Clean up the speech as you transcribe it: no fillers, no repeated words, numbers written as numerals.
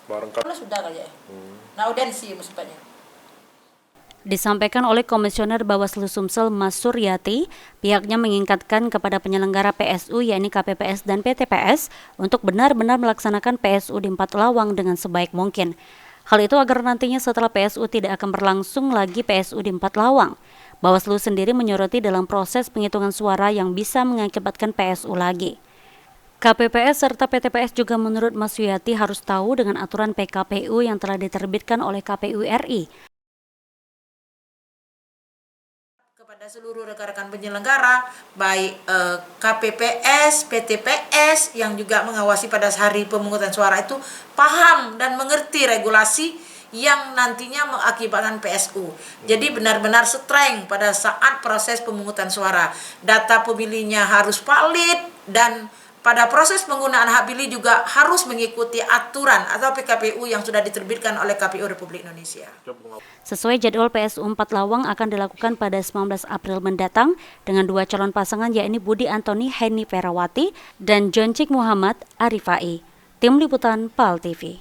Barangkali Sudah kali ya. Nah, audiensi maksudnya. Disampaikan oleh Komisioner Bawaslu Sumsel Mas Suryati, pihaknya mengingatkan kepada penyelenggara PSU yakni KPPS dan PTPS untuk benar-benar melaksanakan PSU di 4 Lawang dengan sebaik mungkin. Hal itu agar nantinya setelah PSU tidak akan berlangsung lagi PSU di 4 Lawang. Bawaslu sendiri menyoroti dalam proses penghitungan suara yang bisa mengakibatkan PSU lagi. KPPS serta PTPS juga menurut Mas Suryati harus tahu dengan aturan PKPU yang telah diterbitkan oleh KPU RI. Kepada seluruh rekan-rekan penyelenggara, baik KPPS, PTPS yang juga mengawasi pada hari pemungutan suara itu paham dan mengerti regulasi yang nantinya mengakibatkan PSU. Jadi benar-benar strength pada saat proses pemungutan suara. Data pemilihnya harus valid dan pada proses penggunaan hak pilih juga harus mengikuti aturan atau PKPU yang sudah diterbitkan oleh KPU Republik Indonesia. Sesuai jadwal PSU 4 Lawang akan dilakukan pada 19 April mendatang dengan 2 calon pasangan yakni Budi Antoni Heni Perawati dan Joncik Muhammad Arifai. Tim Liputan PAL TV.